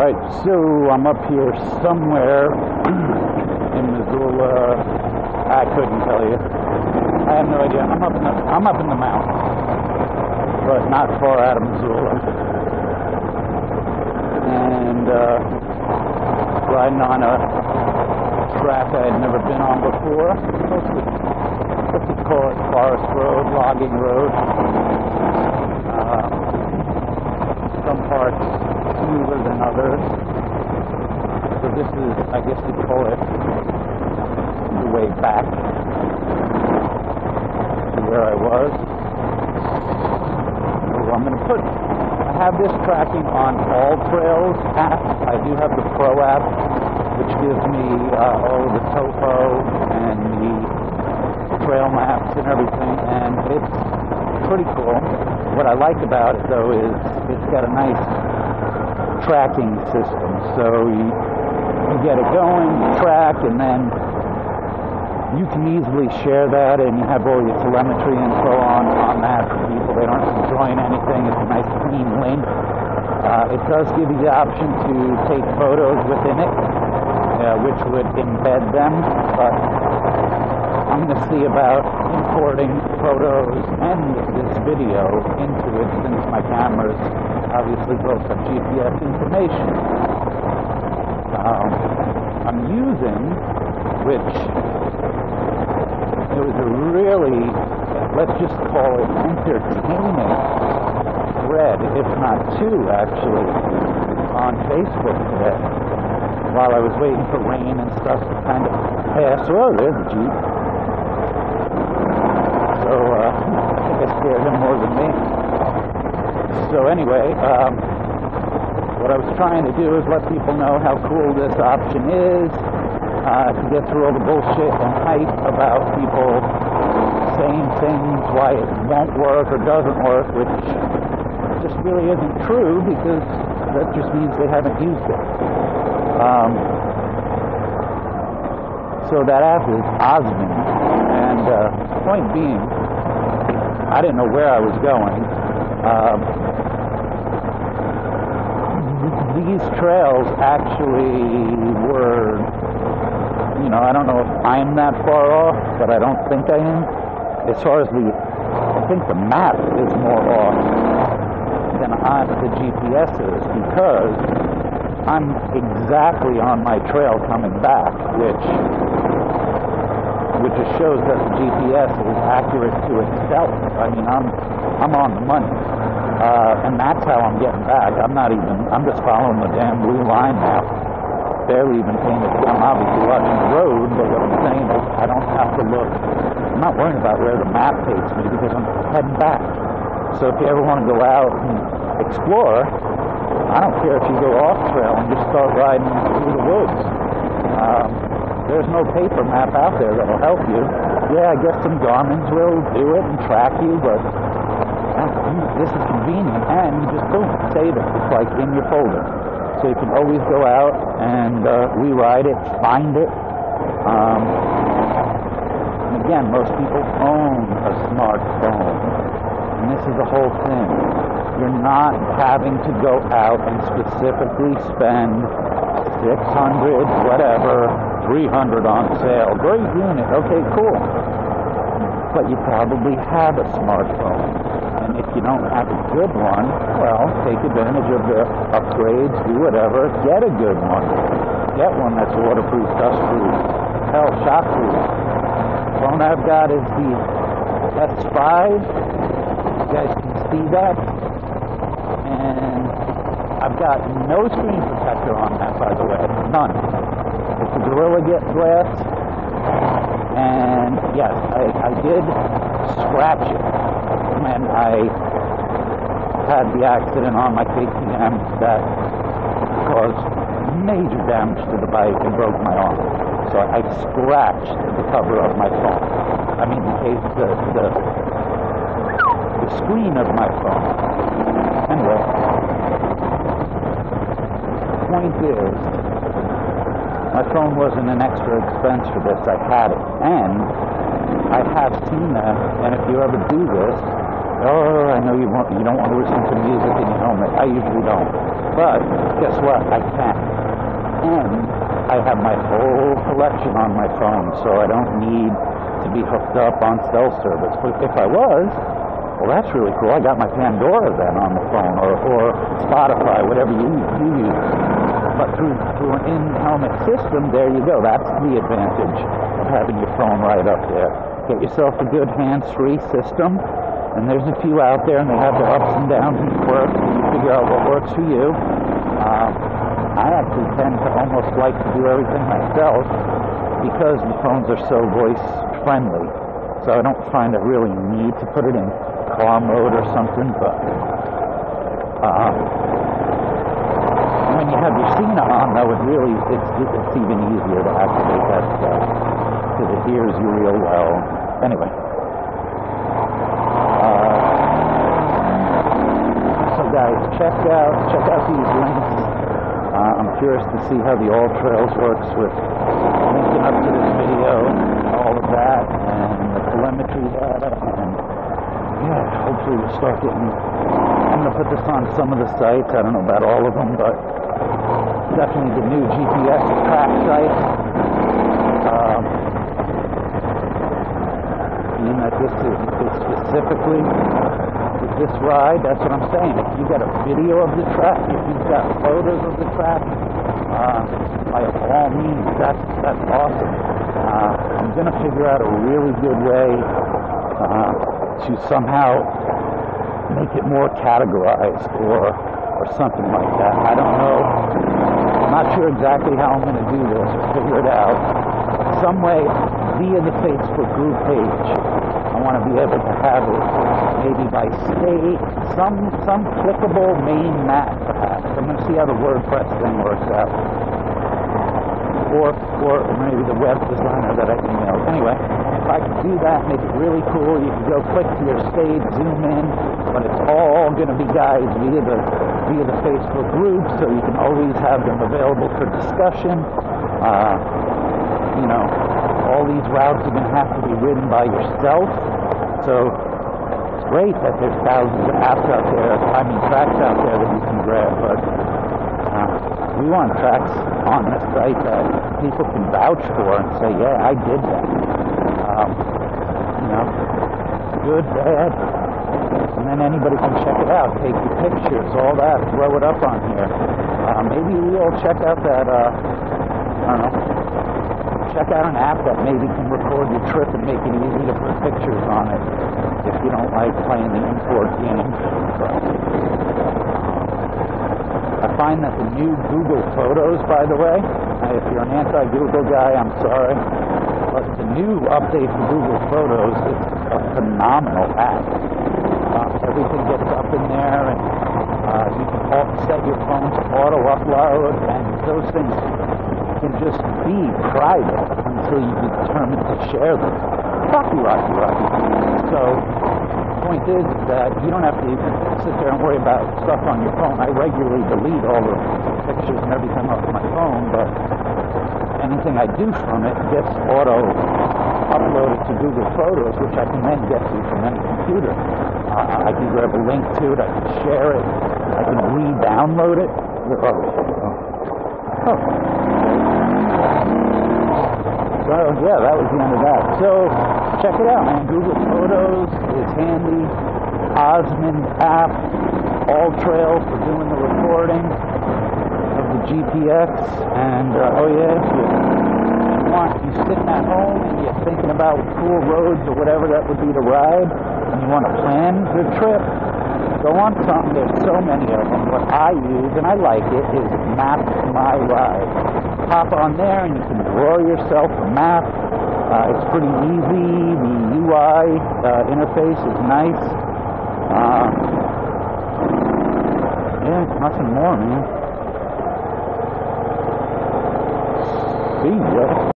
Alright, so I'm up here somewhere in Missoula. I couldn't tell you. I have no idea. I'm up in the mountains, but not far out of Missoula. And riding on a track I had never been on before. Let's call it forest road, logging road. Some parts smoother than others. So this is, I guess you'd call it, the way back to where I was. So I'm going to I have this tracking on All Trails app. I do have the Pro app, which gives me all of the topo and the trail maps and everything, and it's pretty cool. What I like about it, though, is it's got a nice tracking system. So you get it going, you track, and then you can easily share that, and you have all your telemetry info on that for people. They don't have to join anything. It's a nice clean link. It does give you the option to take photos within it, which would embed them, but I'm going to see about importing photos and this video into it, since my cameras obviously both have GPS information. I'm using, which it was a really, let's just call it entertaining thread, if not two actually, on Facebook today, while I was waiting for rain and stuff to kind of pass. Oh, there's a Jeep. So I think I scared him more than me. So anyway, what I was trying to do is let people know how cool this option is, to get through all the bullshit and hype about people saying things why it won't work or doesn't work, which just really isn't true, because that just means they haven't used it. So that app is Osmond, and point being, I didn't know where I was going. These trails actually were, I don't know if I'm that far off, but I don't think I am. As far as I think the map is more off than the GPS is, because I'm exactly on my trail coming back, which just shows that the GPS is accurate to itself. I mean, I'm on the money, and that's how I'm getting back. I'm just following the damn blue line now. Barely even paying attention. I'm obviously watching the road, but what I'm saying is I don't have to look. I'm not worrying about where the map takes me, because I'm heading back. So if you ever want to go out and explore, I don't care if you go off trail and just start riding through the woods. There's no paper map out there that'll help you. Yeah, I guess some Garmin's will do it and track you, but this is convenient, and you just boom, save it. It's like in your folder. So you can always go out and rewrite it, find it. And again, most people own a smartphone, and this is the whole thing. You're not having to go out and specifically spend $600, whatever, $300 on sale. Great unit, okay, cool. But you probably have a smartphone. And if you don't have a good one, well, take advantage of the upgrades, do whatever, get a good one. Get one that's waterproof, dustproof, hell, shockproof. The phone I've got is the S5. You guys can see that. And I've got no screen protector on that, by the way. None. It's a Gorilla Glass. And yes, I did scratch it when I had the accident on my KTM that caused major damage to the bike and broke my arm. So I scratched the cover of my phone. I mean, the screen of my phone. Anyway, point is, my phone wasn't an extra expense for this. I had it. And I have seen that, and if you ever do this, Oh, I know you don't want to listen to music in your helmet. I usually don't. But guess what? I can. And I have my whole collection on my phone, so I don't need to be hooked up on cell service. But if I was, well, that's really cool. I got my Pandora then on the phone, or Spotify, whatever you use. But through an in-helmet system, there you go. That's the advantage of having your phone right up there. Get yourself a good hands-free system, and there's a few out there, and they have their ups and downs and quirks, and you figure out what works for you. I actually tend to almost like to do everything myself because the phones are so voice-friendly. So I don't find a really need to put it in car mode or something, but when you have your Cena on, though, it's even easier to activate that stuff because it hears you real well. Anyway, so guys, check out these links. I'm curious to see how the All Trails works with linking up to this video, all of that, and the telemetry data, and yeah, hopefully we'll start getting. I'm going to put this on some of the sites. I don't know about all of them, but definitely the new GPS track sites. Being that this is specifically with this ride, that's what I'm saying. If you got a video of the track, if you've got photos of the track, by all means, that's awesome. I'm going to figure out a really good way to somehow make it more categorized or something like that. I don't know. I'm not sure exactly how I'm going to do this or figure it out. Some way via the Facebook group page, I want to be able to have it maybe by state, some clickable main map perhaps. I'm going to see how the WordPress thing works out. Or maybe the web designer that I emailed. Anyway, if I could do that, make it really cool, you can go click to your state, zoom in, but it's all going to be, guys, via the Facebook group, so you can always have them available for discussion. All these routes are going to have to be ridden by yourself, so it's great that there's thousands of apps out there, tracks out there that you can grab, but we want tracks on this site that people can vouch for and say, yeah, I did that. Good, bad, and then anybody can check it out, take your pictures, all that, throw it up on here. Maybe we'll check out that, check out an app that maybe can record your trip and make it easy to put pictures on it if you don't like playing the import game. I find that the new Google Photos, by the way, if you're an anti-Google guy, I'm sorry, but the new update for Google Photos is a phenomenal app. Everything gets up in there, and you can set your phone to auto-upload, and those things can just be private until you determine to share them. Rocky. So the point is that you don't have to sit there and worry about stuff on your phone. I regularly delete all the pictures and everything off my phone, but anything I do from it gets auto-uploaded to Google Photos, which I can then get to from any computer. I can grab a link to it, I can share it, I can re-download it. So, yeah, that was the end of that. So, check it out, man. Google Photos is handy. Osmond app, All Trails for doing the recording of the GPX. And, if you're sitting at home and you're thinking about cool roads or whatever that would be to ride, and you want to plan the trip, go on something. There's so many of them. What I use, and I like it, is Map My Ride. Hop on there and you can draw yourself a map. It's pretty easy. The UI interface is nice. Nothing more, man. See ya.